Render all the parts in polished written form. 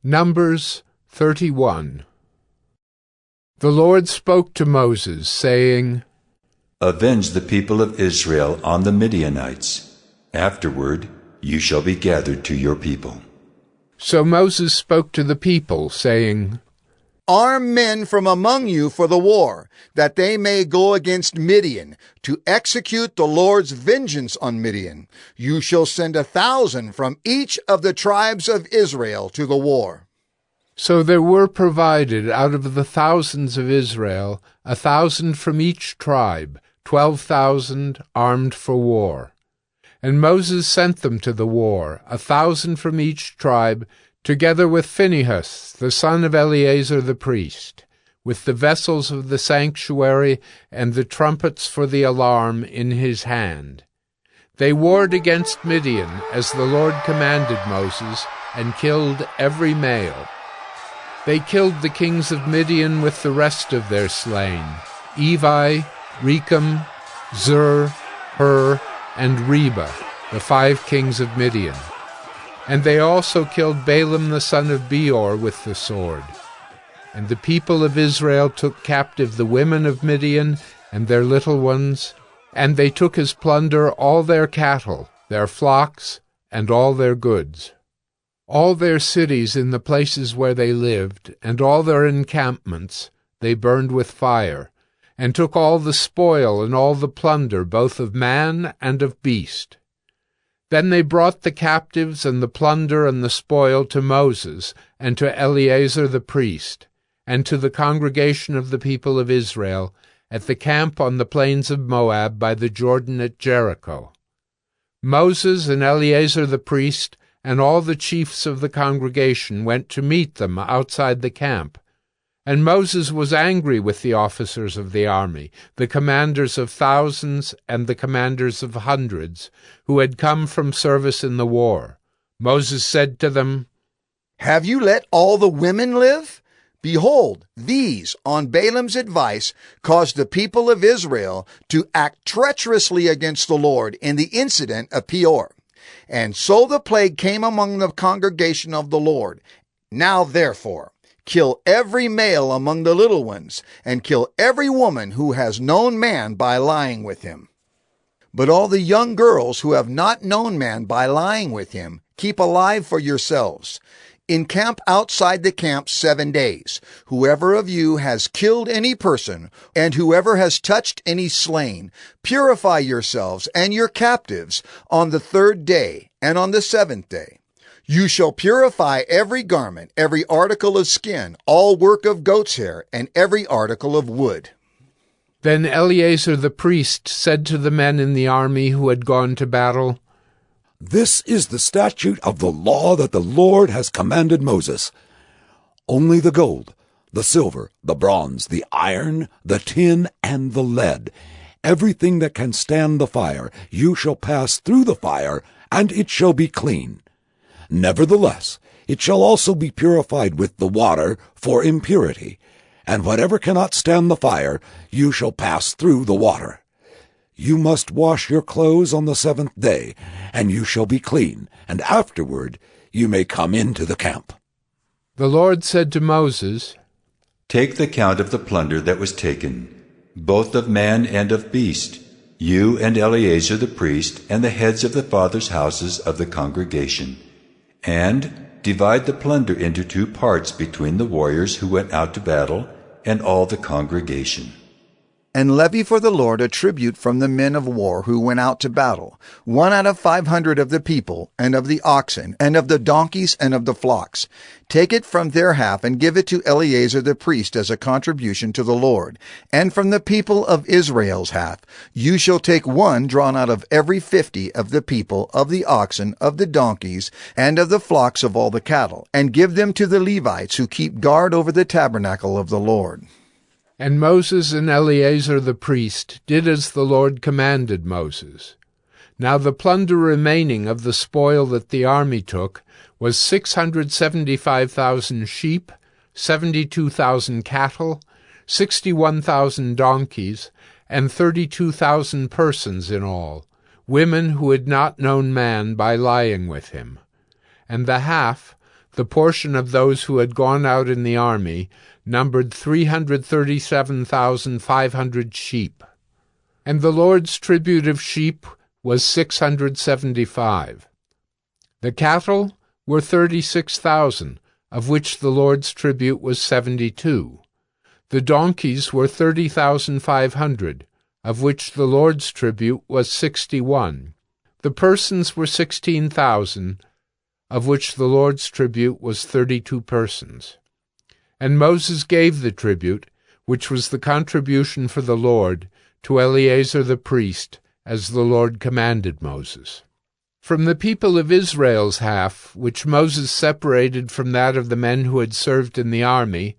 Numbers 31. The Lord spoke to Moses, saying, Avenge the people of Israel on the Midianites. Afterward you shall be gathered to your people. So Moses spoke to the people, saying, Arm men from among you for the war, that they may go against Midian, to execute the Lord's vengeance on Midian. You shall send 1,000 from each of the tribes of Israel to the war. So there were provided out of the thousands of Israel 1,000 from each tribe, 12,000 armed for war. And Moses sent them to the war, 1,000 from each tribe, together with Phinehas, the son of Eleazar the priest, with the vessels of the sanctuary and the trumpets for the alarm in his hand. They warred against Midian, as the Lord commanded Moses, and killed every male. They killed the kings of Midian with the rest of their slain, Evi, Rechem, Zur, Hur, and Reba, the 5 kings of Midian. And they also killed Balaam the son of Beor with the sword. And the people of Israel took captive the women of Midian and their little ones, and they took as plunder all their cattle, their flocks, and all their goods. All their cities in the places where they lived, and all their encampments, they burned with fire, and took all the spoil and all the plunder, both of man and of beast. Then they brought the captives and the plunder and the spoil to Moses and to Eleazar the priest, and to the congregation of the people of Israel at the camp on the plains of Moab by the Jordan at Jericho. Moses and Eleazar the priest and all the chiefs of the congregation went to meet them outside the camp. And Moses was angry with the officers of the army, the commanders of thousands and the commanders of hundreds, who had come from service in the war. Moses said to them, Have you let all the women live? Behold, these, on Balaam's advice, caused the people of Israel to act treacherously against the Lord in the incident of Peor. And so the plague came among the congregation of the Lord. Now therefore, kill every male among the little ones, and kill every woman who has known man by lying with him. But all the young girls who have not known man by lying with him, keep alive for yourselves. Encamp outside the camp 7 days. Whoever of you has killed any person, and whoever has touched any slain, purify yourselves and your captives on the 3rd day and on the 7th day. You shall purify every garment, every article of skin, all work of goat's hair, and every article of wood. Then Eleazar the priest said to the men in the army who had gone to battle, This is the statute of the law that the Lord has commanded Moses. Only the gold, the silver, the bronze, the iron, the tin, and the lead, everything that can stand the fire, you shall pass through the fire, and it shall be clean. Nevertheless, it shall also be purified with the water for impurity, and whatever cannot stand the fire, you shall pass through the water. You must wash your clothes on the 7th day, and you shall be clean, and afterward you may come into the camp. The Lord said to Moses, Take the count of the plunder that was taken, both of man and of beast, you and Eleazar the priest, and the heads of the fathers' houses of the congregation. And divide the plunder into 2 parts between the warriors who went out to battle and all the congregation. And levy for the Lord a tribute from the men of war who went out to battle, 1 out of 500 of the people, and of the oxen, and of the donkeys, and of the flocks. Take it from their half, and give it to Eleazar the priest as a contribution to the Lord. And from the people of Israel's half, you shall take 1 drawn out of every 50 of the people, of the oxen, of the donkeys, and of the flocks of all the cattle, and give them to the Levites who keep guard over the tabernacle of the Lord. And Moses and Eleazar the priest did as the Lord commanded Moses. Now the plunder remaining of the spoil that the army took was 675,000 sheep, 72,000 cattle, 61,000 donkeys, and 32,000 persons in all, women who had not known man by lying with him. And the half, the portion of those who had gone out in the army, numbered 337,500 sheep. And the Lord's tribute of sheep was 675. The cattle were 36,000, of which the Lord's tribute was 72. The donkeys were 30,500, of which the Lord's tribute was 61. The persons were 16,000, of which the Lord's tribute was 32 persons. And Moses gave the tribute, which was the contribution for the Lord, to Eleazar the priest, as the Lord commanded Moses. From the people of Israel's half, which Moses separated from that of the men who had served in the army,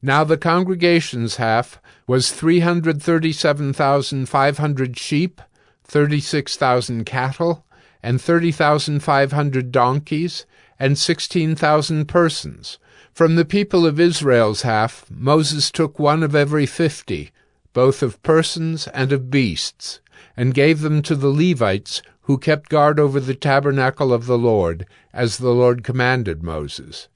now the congregation's half was 337,500 sheep, 36,000 cattle, and 30,500 donkeys, and 16,000 persons. From the people of Israel's half, Moses took one of every 50, both of persons and of beasts, and gave them to the Levites, who kept guard over the tabernacle of the Lord, as the Lord commanded Moses.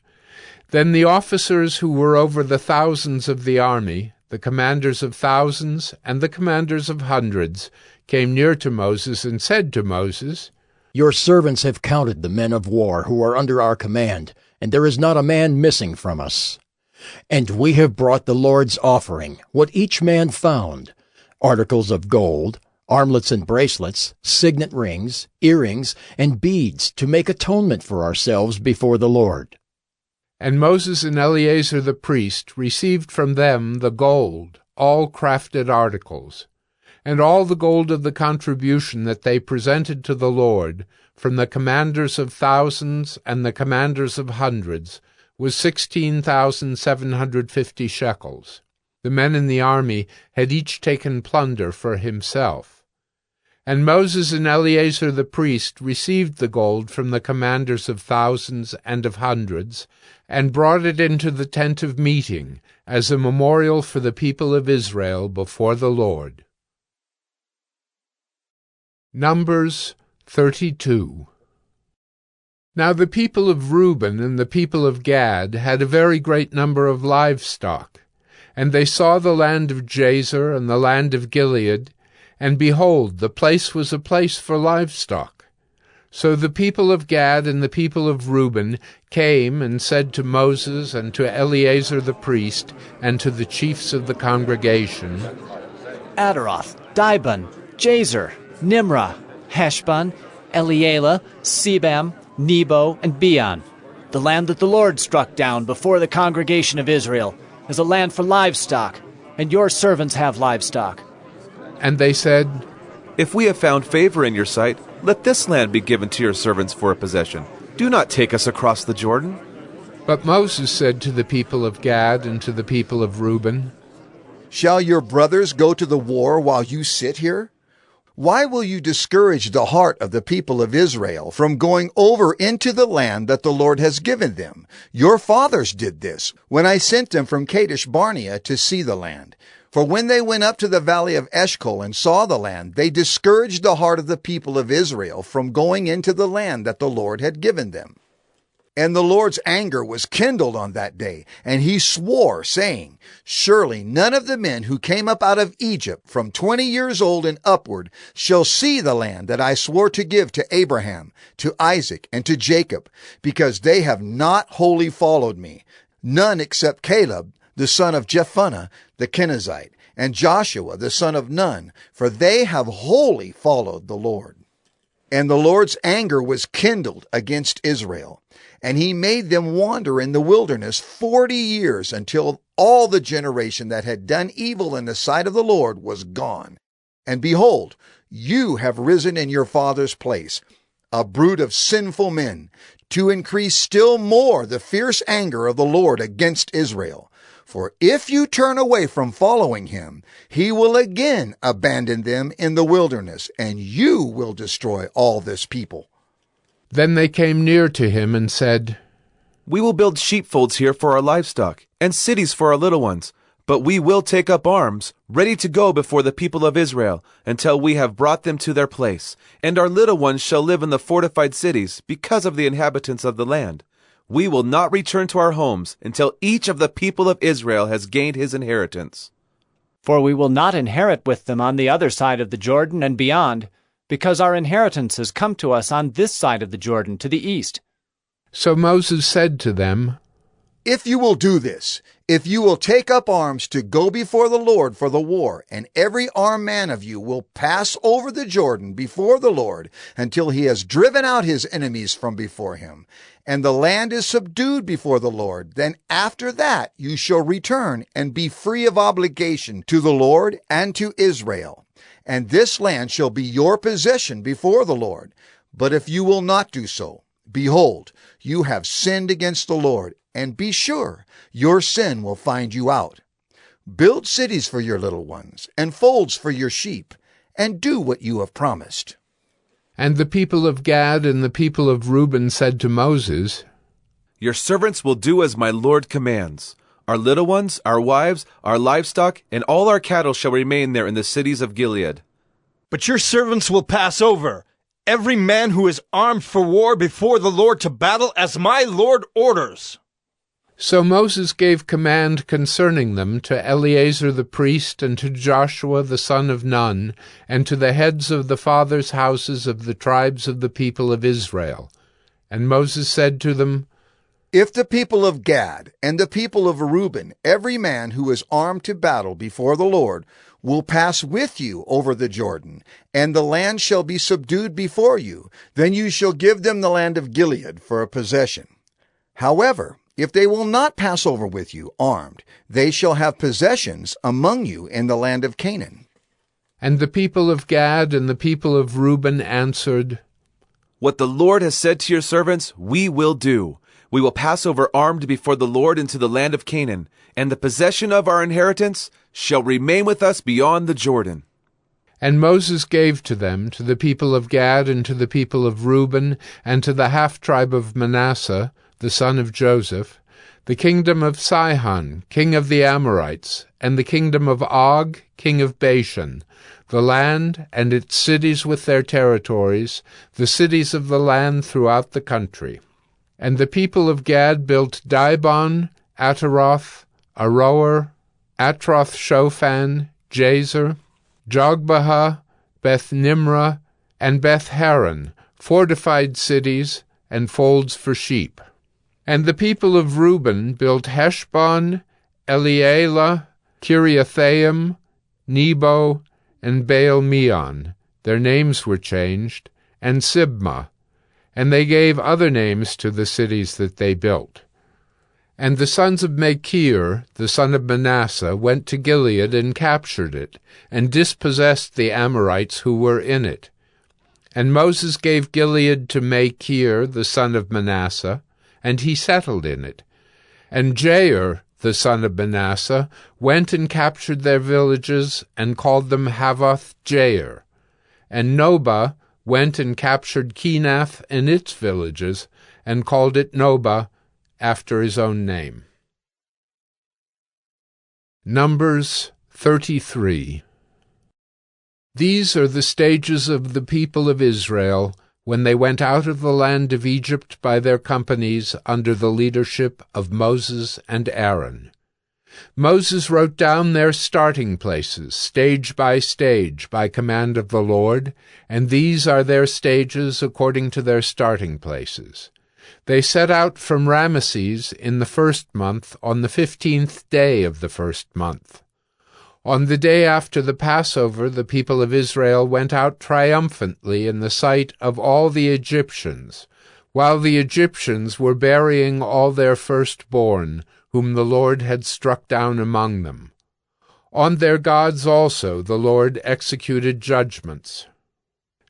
Then the officers who were over the thousands of the army, the commanders of thousands and the commanders of hundreds, came near to Moses and said to Moses, "Your servants have counted the men of war who are under our command, and there is not a man missing from us. And we have brought the Lord's offering, what each man found, articles of gold, armlets and bracelets, signet rings, earrings, and beads, to make atonement for ourselves before the Lord." And Moses and Eleazar the priest received from them the gold, all crafted articles, and all the gold of the contribution that they presented to the Lord, from the commanders of thousands and the commanders of hundreds, was 16,750 shekels. The men in the army had each taken plunder for himself. And Moses and Eleazar the priest received the gold from the commanders of thousands and of hundreds, and brought it into the tent of meeting, as a memorial for the people of Israel before the Lord. Numbers 32. Now the people of Reuben and the people of Gad had a very great number of livestock, and they saw the land of Jazer and the land of Gilead, and behold, the place was a place for livestock. So the people of Gad and the people of Reuben came and said to Moses and to Eleazar the priest and to the chiefs of the congregation, Adaroth, Dibon, Jazer, Nimrah, Heshbon, Elealeh, Sebam, Nebo, and Beon. The land that the Lord struck down before the congregation of Israel is a land for livestock, and your servants have livestock. And they said, "If we have found favor in your sight, let this land be given to your servants for a possession. Do not take us across the Jordan." But Moses said to the people of Gad and to the people of Reuben, Shall your brothers go to the war while you sit here? Why will you discourage the heart of the people of Israel from going over into the land that the Lord has given them? Your fathers did this when I sent them from Kadesh Barnea to see the land. For when they went up to the valley of Eshcol and saw the land, they discouraged the heart of the people of Israel from going into the land that the Lord had given them. And the Lord's anger was kindled on that day, and he swore, saying, Surely none of the men who came up out of Egypt from 20 years old and upward shall see the land that I swore to give to Abraham, to Isaac, and to Jacob, because they have not wholly followed me, none except Caleb, the son of Jephunneh, the Kenizzite, and Joshua, the son of Nun, for they have wholly followed the Lord. And the Lord's anger was kindled against Israel, and he made them wander in the wilderness 40 years until all the generation that had done evil in the sight of the Lord was gone. And behold, you have risen in your father's place, a brood of sinful men, to increase still more the fierce anger of the Lord against Israel. For if you turn away from following him, he will again abandon them in the wilderness, and you will destroy all this people. Then they came near to him and said, "We will build sheepfolds here for our livestock, and cities for our little ones. But we will take up arms, ready to go before the people of Israel, until we have brought them to their place. And our little ones shall live in the fortified cities, because of the inhabitants of the land. we will not return to our homes until each of the people of Israel has gained his inheritance. For we will not inherit with them on the other side of the Jordan and beyond, because our inheritance has come to us on this side of the Jordan to the east. So Moses said to them, If you will do this, if you will take up arms to go before the Lord for the war, and every armed man of you will pass over the Jordan before the Lord until he has driven out his enemies from before him, and the land is subdued before the Lord, then after that you shall return and be free of obligation to the Lord and to Israel. And this land shall be your possession before the Lord. But if you will not do so, behold, you have sinned against the Lord, and be sure your sin will find you out. Build cities for your little ones, and folds for your sheep, and do what you have promised. And the people of Gad and the people of Reuben said to Moses, Your servants will do as my Lord commands. Our little ones, our wives, our livestock, and all our cattle shall remain there in the cities of Gilead. But your servants will pass over, every man who is armed for war before the Lord to battle as my Lord orders. So Moses gave command concerning them to Eleazar the priest, and to Joshua the son of Nun, and to the heads of the fathers' houses of the tribes of the people of Israel. And Moses said to them, If the people of Gad and the people of Reuben, every man who is armed to battle before the Lord, will pass with you over the Jordan, and the land shall be subdued before you, then you shall give them the land of Gilead for a possession. However, if they will not pass over with you armed, they shall have possessions among you in the land of Canaan. And the people of Gad and the people of Reuben answered, What the Lord has said to your servants, we will do. We will pass over armed before the Lord into the land of Canaan, and the possession of our inheritance shall remain with us beyond the Jordan. And Moses gave to them, to the people of Gad and to the people of Reuben, and to the half-tribe of Manasseh, the son of Joseph, the kingdom of Sihon, king of the Amorites, and the kingdom of Og, king of Bashan, the land and its cities with their territories, the cities of the land throughout the country. And the people of Gad built Dibon, Ataroth, Aroer, Atroth-Shophan, Jazer, Jogbehah, Beth-Nimrah, and Beth-Haran, fortified cities, and folds for sheep. And the people of Reuben built Heshbon, Elealeh, Kiriathaim, Nebo, and Baal-Meon. Their names were changed, and Sibmah. And they gave other names to the cities that they built. And the sons of Machir, the son of Manasseh, went to Gilead and captured it, and dispossessed the Amorites who were in it. And Moses gave Gilead to Machir, the son of Manasseh, and he settled in it. And Jair, the son of Manasseh, went and captured their villages, and called them Havoth-Jair. And Nobah went and captured Kenath and its villages, and called it Nobah, after his own name. Numbers 33. These are the stages of the people of Israel when they went out of the land of Egypt by their companies under the leadership of Moses and Aaron. Moses wrote down their starting places, stage by command of the Lord, and these are their stages according to their starting places. They set out from Ramesses in the 1st month on the 15th day of the 1st month. On the day after the Passover, the people of Israel went out triumphantly in the sight of all the Egyptians, while the Egyptians were burying all their firstborn, whom the Lord had struck down among them. On their gods also the Lord executed judgments.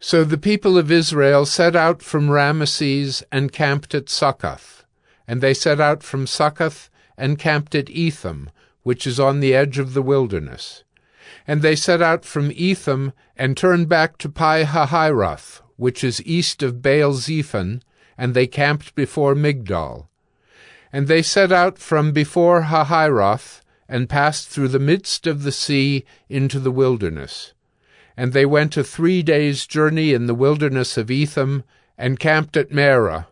So the people of Israel set out from Ramesses and camped at Succoth, and they set out from Succoth and camped at Etham, which is on the edge of the wilderness. And they set out from Etham and turned back to Pi-hahiroth, which is east of Baal-zephon, and they camped before Migdol. And they set out from before Hahiroth and passed through the midst of the sea into the wilderness. And they went a 3 days' journey in the wilderness of Etham and camped at Marah.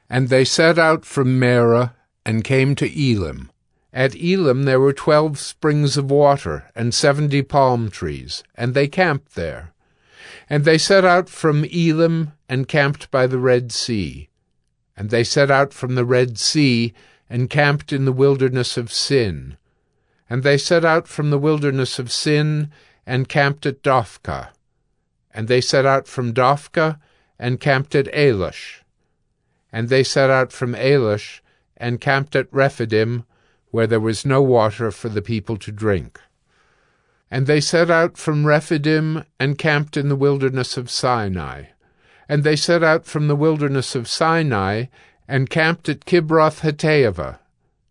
And they set out from Marah, and came to Elim. At Elim there were 12 springs of water, and 70 palm trees, and they camped there. And they set out from Elim, and camped by the Red Sea. And they set out from the Red Sea, and camped in the wilderness of Sin. And they set out from the wilderness of Sin, and camped at Dophkah. And they set out from Dophkah, and camped at Ailush. And they set out from Ailush, and camped at Rephidim, where there was no water for the people to drink. And they set out from Rephidim, and camped in the wilderness of Sinai. And they set out from the wilderness of Sinai, and camped at Kibroth-Hattaavah.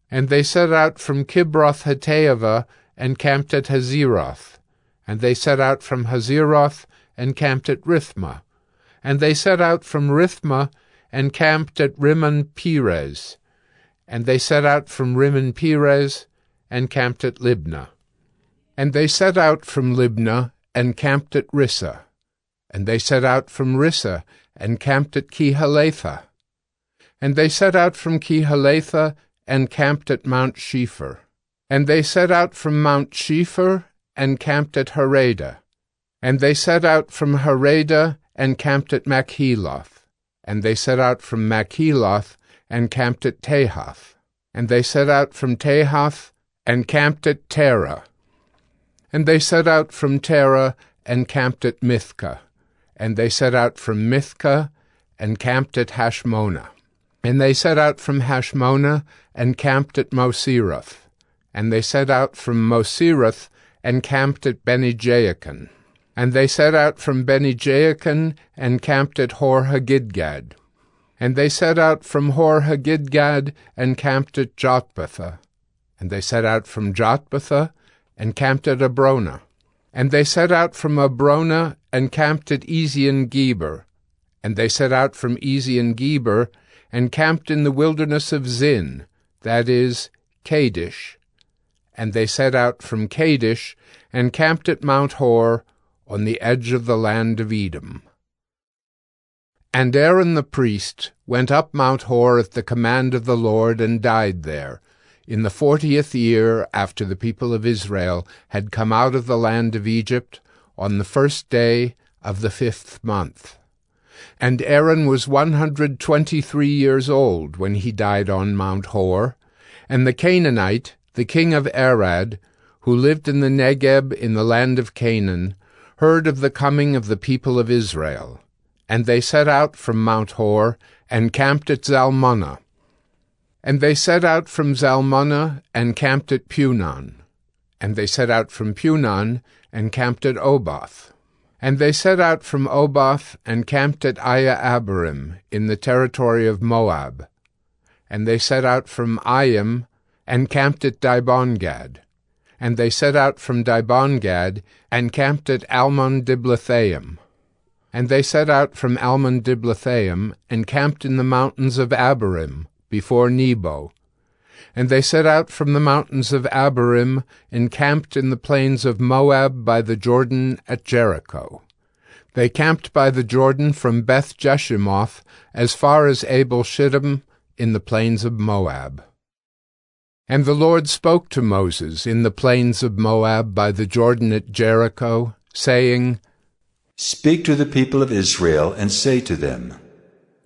And they set out from Kibroth-Hattaavah, and camped at Hazeroth. And they set out from Hazeroth, and camped at Rithmah. And they set out from Rithmah, and camped at Rimmon-Perez. And they set out from Rimmon-Perez, and camped at Libnah. And they set out from Libnah, and camped at Rissah. And they set out from Rissah, and camped at Kehalatha. And they set out from Kehalatha, and camped at Mount Shepher. And they set out from Mount Shepher, and camped at Harada. And they set out from Harada, and camped at Machheloth. And they set out from Machheloth, and camped at Tahath. And they set out from Tahath, and camped at Terah. And they set out from Terah, and camped at Mithkah. And they set out from Mithkah, and camped at Hashmonah. And they set out from Hashmonah, and camped at Moseroth. And they set out from Moseroth, and camped at Beni-Jaakan. And they set out from Beni-Jaakan, and camped at Hor-Haggidgad. And they set out from Hor-Haggidgad, and camped at Jotbathah. And they set out from Jotbathah, and camped at Abrona. And they set out from Abrona, and camped at Ezion-Geber. And they set out from Ezion-Geber, and camped in the wilderness of Zin, that is, Kadesh. And they set out from Kadesh, and camped at Mount Hor, on the edge of the land of Edom. And Aaron the priest went up Mount Hor at the command of the Lord, and died there, in the 40th year after the people of Israel had come out of the land of Egypt, on the 1st day of the 5th month. And Aaron was 123 years old when he died on Mount Hor, and the Canaanite, the king of Arad, who lived in the Negeb in the land of Canaan, heard of the coming of the people of Israel. And they set out from Mount Hor, and camped at Zalmunna. And they set out from Zalmunna, and camped at Punon. And they set out from Punon, and camped at Oboth. And they set out from Oboth, and camped at Iye-Abarim, in the territory of Moab. And they set out from Ayim, and camped at Dibongad. And they set out from Dibongad, and camped at Almon-Diblathaim. And they set out from Almon-Diblathaim, and camped in the mountains of Abarim, before Nebo. And they set out from the mountains of Abarim, and camped in the plains of Moab by the Jordan at Jericho. They camped by the Jordan from Beth-Jeshimoth as far as Abel-Shittim in the plains of Moab. And the Lord spoke to Moses in the plains of Moab by the Jordan at Jericho, saying, Speak to the people of Israel, and say to them,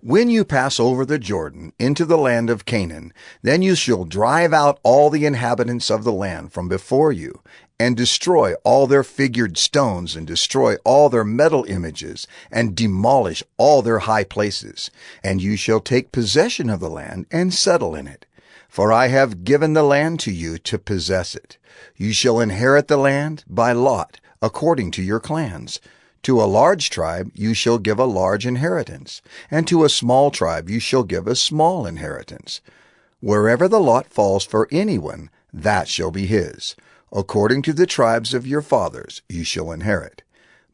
When you pass over the Jordan into the land of Canaan, then you shall drive out all the inhabitants of the land from before you, and destroy all their figured stones, and destroy all their metal images, and demolish all their high places. And you shall take possession of the land, and settle in it. For I have given the land to you to possess it. You shall inherit the land by lot, according to your clans. To a large tribe you shall give a large inheritance, and to a small tribe you shall give a small inheritance. Wherever the lot falls for anyone, that shall be his. According to the tribes of your fathers you shall inherit.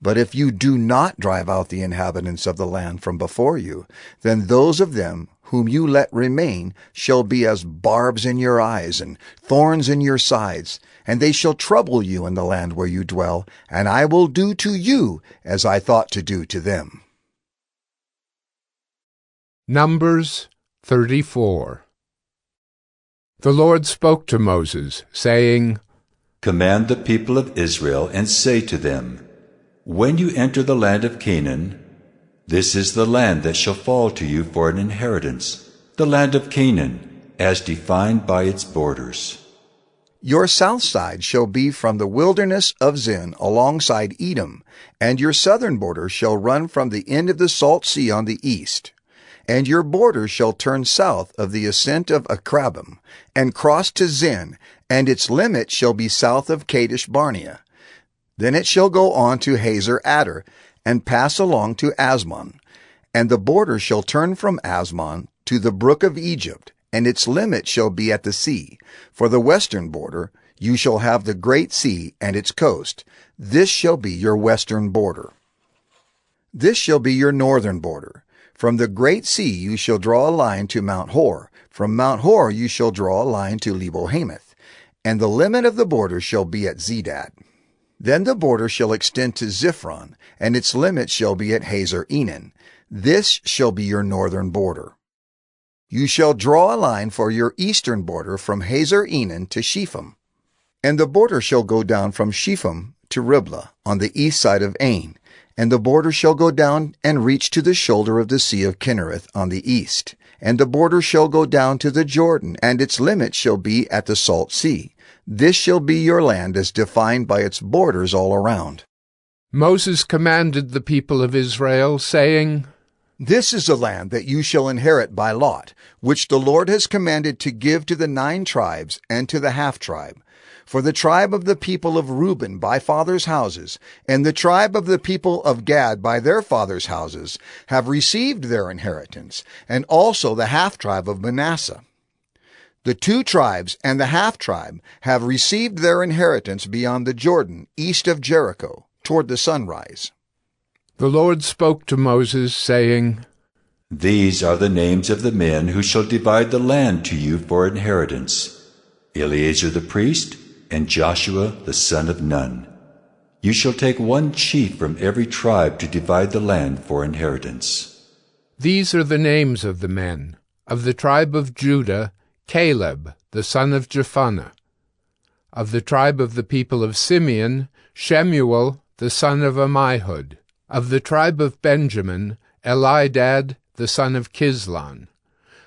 But if you do not drive out the inhabitants of the land from before you, then those of them whom you let remain shall be as barbs in your eyes and thorns in your sides, and they shall trouble you in the land where you dwell, and I will do to you as I thought to do to them. Numbers 34. The Lord spoke to Moses, saying, Command the people of Israel and say to them, When you enter the land of Canaan, this is the land that shall fall to you for an inheritance, the land of Canaan, as defined by its borders. Your south side shall be from the wilderness of Zin alongside Edom, and your southern border shall run from the end of the Salt Sea on the east. And your border shall turn south of the ascent of Akrabim, and cross to Zin, and its limit shall be south of Kadesh Barnea. Then it shall go on to Hazer Adar, and pass along to Asmon. And the border shall turn from Asmon to the brook of Egypt, and its limit shall be at the sea. For the western border you shall have the great sea and its coast. This shall be your western border. This shall be your northern border. From the great sea you shall draw a line to Mount Hor. From Mount Hor you shall draw a line to Lebo-Hamath. And the limit of the border shall be at Zedad. Then the border shall extend to Ziphron, and its limit shall be at Hazer Enan. This shall be your northern border. You shall draw a line for your eastern border from Hazer Enan to Shepham. And the border shall go down from Shepham to Riblah on the east side of Ain. And the border shall go down and reach to the shoulder of the Sea of Kinnereth on the east. And the border shall go down to the Jordan, and its limit shall be at the Salt Sea. This shall be your land as defined by its borders all around. Moses commanded the people of Israel, saying, This is the land that you shall inherit by lot, which the Lord has commanded to give to the 9 tribes and to the half-tribe. For the tribe of the people of Reuben by fathers' houses, and the tribe of the people of Gad by their fathers' houses, have received their inheritance, and also the half-tribe of Manasseh. The 2 tribes and the half-tribe have received their inheritance beyond the Jordan, east of Jericho, toward the sunrise. The Lord spoke to Moses, saying, These are the names of the men who shall divide the land to you for inheritance: Eleazar the priest, and Joshua the son of Nun. You shall take 1 chief from every tribe to divide the land for inheritance. These are the names of the men. Of the tribe of Judah, Caleb the son of Jephunneh. Of the tribe of the people of Simeon, Shemuel the son of Ammihud. Of the tribe of Benjamin, Elidad the son of Kislon.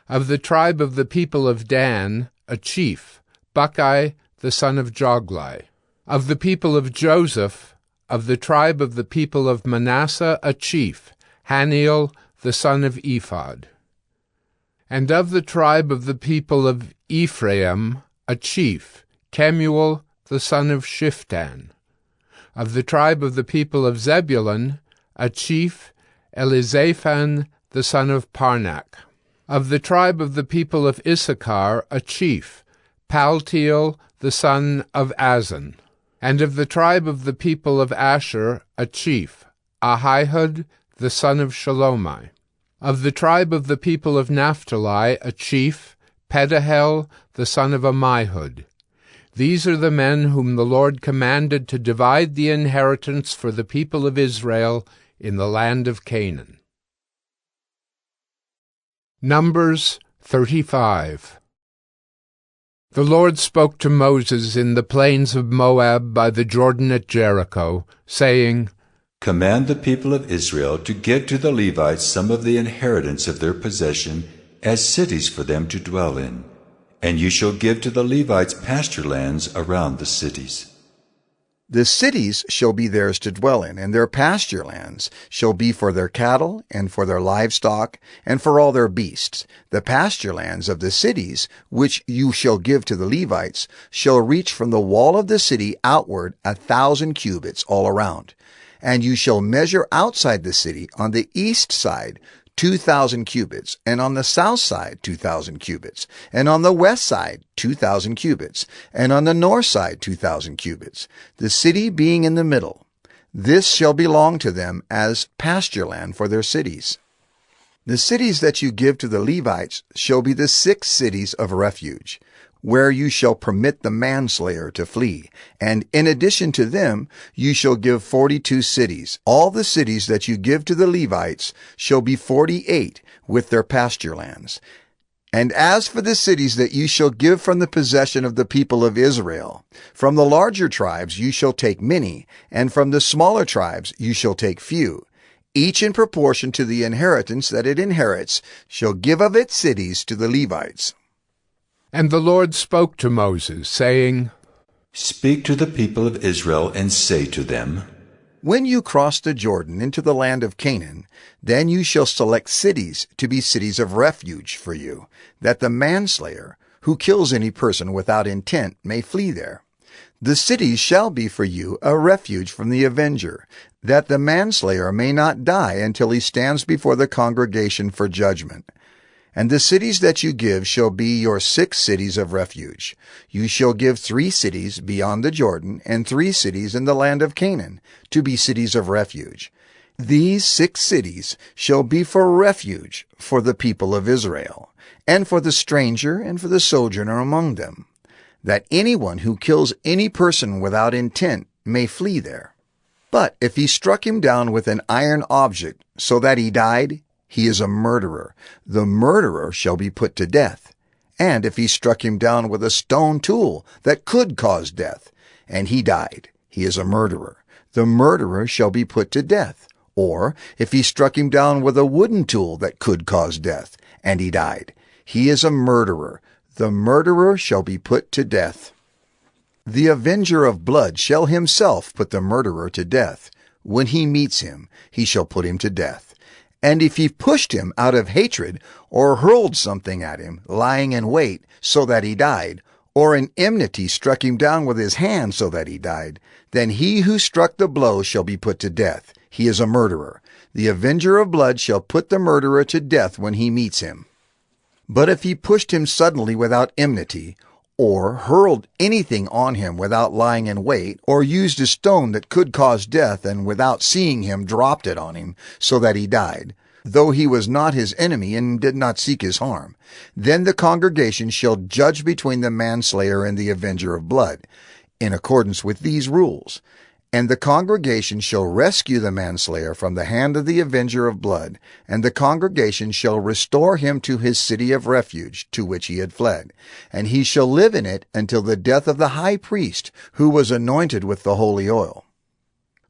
Of the tribe of the people of Dan, a chief, Buckai the son of Joglai. Of the people of Joseph, of the tribe of the people of Manasseh, a chief, Haniel the son of Ephod. And of the tribe of the people of Ephraim, a chief, Kemuel the son of Shiftan. Of the tribe of the people of Zebulun, a chief, Elizaphan the son of Parnak. Of the tribe of the people of Issachar, a chief, Paltiel the son of Azan. And of the tribe of the people of Asher, a chief, Ahihud the son of Shalomai. Of the tribe of the people of Naphtali, a chief, Pedahel the son of Ammihud. These are the men whom the Lord commanded to divide the inheritance for the people of Israel in the land of Canaan. Numbers 35. The Lord spoke to Moses in the plains of Moab by the Jordan at Jericho, saying, Command the people of Israel to give to the Levites some of the inheritance of their possession as cities for them to dwell in, and you shall give to the Levites pasture lands around the cities. The cities shall be theirs to dwell in, and their pasture lands shall be for their cattle, and for their livestock, and for all their beasts. The pasture lands of the cities, which you shall give to the Levites, shall reach from the wall of the city outward 1,000 cubits all around. And you shall measure outside the city on the east side 2,000 cubits, and on the south side 2,000 cubits, and on the west side 2,000 cubits, and on the north side 2,000 cubits, the city being in the middle. This shall belong to them as pasture land for their cities. The cities that you give to the Levites shall be the 6 cities of refuge, where you shall permit the manslayer to flee. And in addition to them, you shall give 42 cities. All the cities that you give to the Levites shall be 48 with their pasture lands. And as for the cities that you shall give from the possession of the people of Israel, from the larger tribes you shall take many, and from the smaller tribes you shall take few. Each in proportion to the inheritance that it inherits shall give of its cities to the Levites. And the Lord spoke to Moses, saying, Speak to the people of Israel and say to them, When you cross the Jordan into the land of Canaan, then you shall select cities to be cities of refuge for you, that the manslayer, who kills any person without intent, may flee there. The cities shall be for you a refuge from the avenger, that the manslayer may not die until he stands before the congregation for judgment. And the cities that you give shall be your 6 cities of refuge. You shall give 3 cities beyond the Jordan, and 3 cities in the land of Canaan, to be cities of refuge. These 6 cities shall be for refuge for the people of Israel, and for the stranger and for the sojourner among them, that anyone who kills any person without intent may flee there. But if he struck him down with an iron object so that he died, he is a murderer. The murderer shall be put to death. And if he struck him down with a stone tool that could cause death, and he died, he is a murderer. The murderer shall be put to death. Or if he struck him down with a wooden tool that could cause death, and he died, he is a murderer. The murderer shall be put to death. The avenger of blood shall himself put the murderer to death. When he meets him, he shall put him to death. And if he pushed him out of hatred, or hurled something at him, lying in wait, so that he died, or in enmity struck him down with his hand so that he died, then he who struck the blow shall be put to death. He is a murderer. The avenger of blood shall put the murderer to death when he meets him. But if he pushed him suddenly without enmity, or hurled anything on him without lying in wait, or used a stone that could cause death, and without seeing him dropped it on him, so that he died, though he was not his enemy and did not seek his harm, then the congregation shall judge between the manslayer and the avenger of blood, in accordance with these rules. And the congregation shall rescue the manslayer from the hand of the avenger of blood, and the congregation shall restore him to his city of refuge, to which he had fled. And he shall live in it until the death of the high priest, who was anointed with the holy oil.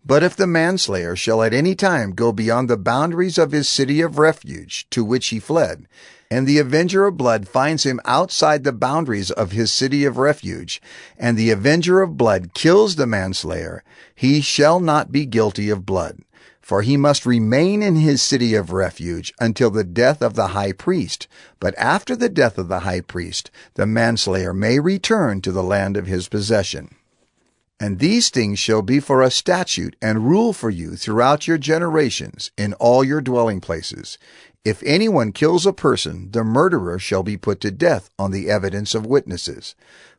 But if the manslayer shall at any time go beyond the boundaries of his city of refuge, to which he fled, and the avenger of blood finds him outside the boundaries of his city of refuge, and the avenger of blood kills the manslayer, he shall not be guilty of blood, for he must remain in his city of refuge until the death of the high priest. But after the death of the high priest, the manslayer may return to the land of his possession. And these things shall be for a statute and rule for you throughout your generations in all your dwelling places. If anyone kills a person, the murderer shall be put to death on the evidence of witnesses.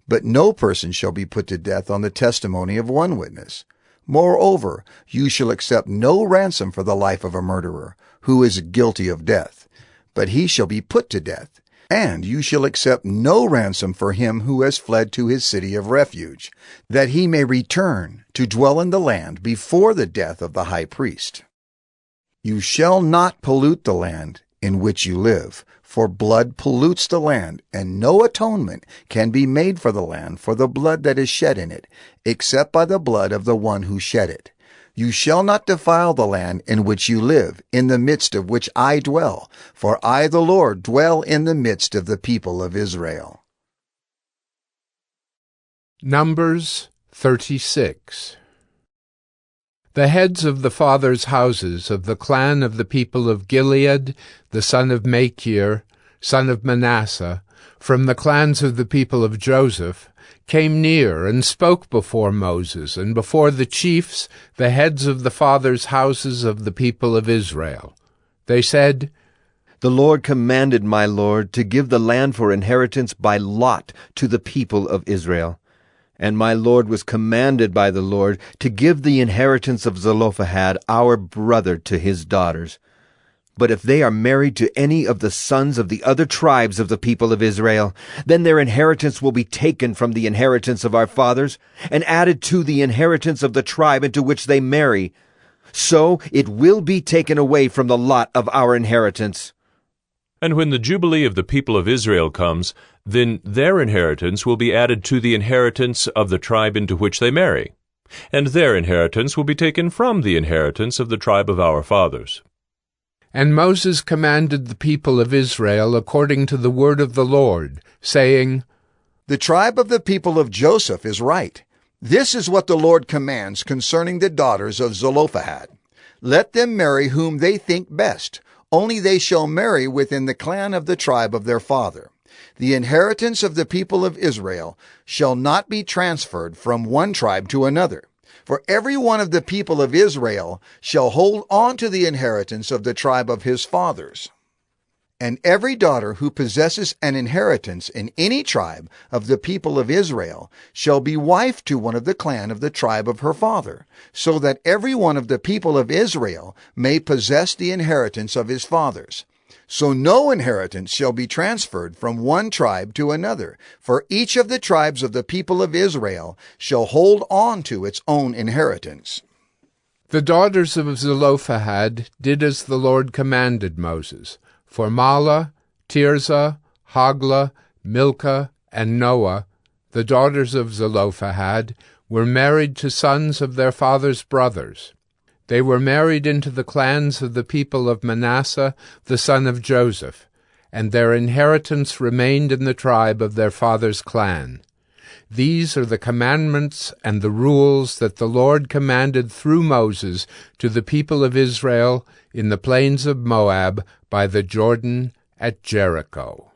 But no person shall be put to death on the testimony of one witness. Moreover, you shall accept no ransom for the life of a murderer, who is guilty of death, but he shall be put to death. And you shall accept no ransom for him who has fled to his city of refuge, that he may return to dwell in the land before the death of the high priest. You shall not pollute the land in which you live, for blood pollutes the land, and no atonement can be made for the land for the blood that is shed in it, except by the blood of the one who shed it. You shall not defile the land in which you live, in the midst of which I dwell, for I, the Lord, dwell in the midst of the people of Israel. Numbers 36. The heads of the fathers' houses of the clan of the people of Gilead, the son of Machir, son of Manasseh, from the clans of the people of Joseph, came near and spoke before Moses and before the chiefs, the heads of the fathers' houses of the people of Israel. They said, The Lord commanded my Lord to give the land for inheritance by lot to the people of Israel. And my Lord was commanded by the Lord to give the inheritance of Zelophehad our brother to his daughters. But if they are married to any of the sons of the other tribes of the people of Israel, then their inheritance will be taken from the inheritance of our fathers, and added to the inheritance of the tribe into which they marry. So it will be taken away from the lot of our inheritance. And when the Jubilee of the people of Israel comes, then their inheritance will be added to the inheritance of the tribe into which they marry, and their inheritance will be taken from the inheritance of the tribe of our fathers. And Moses commanded the people of Israel according to the word of the Lord, saying, The tribe of the people of Joseph is right. This is what the Lord commands concerning the daughters of Zelophehad. Let them marry whom they think best, only they shall marry within the clan of the tribe of their father. The inheritance of the people of Israel shall not be transferred from one tribe to another. For every one of the people of Israel shall hold on to the inheritance of the tribe of his fathers. And every daughter who possesses an inheritance in any tribe of the people of Israel shall be wife to one of the clan of the tribe of her father, so that every one of the people of Israel may possess the inheritance of his fathers. So no inheritance shall be transferred from one tribe to another, for each of the tribes of the people of Israel shall hold on to its own inheritance. The daughters of Zelophehad did as the Lord commanded Moses. For Mahlah, Tirzah, Hoglah, Milcah, and Noah, the daughters of Zelophehad, were married to sons of their father's brothers. They were married into the clans of the people of Manasseh, the son of Joseph, and their inheritance remained in the tribe of their father's clan. These are the commandments and the rules that the Lord commanded through Moses to the people of Israel in the plains of Moab by the Jordan at Jericho.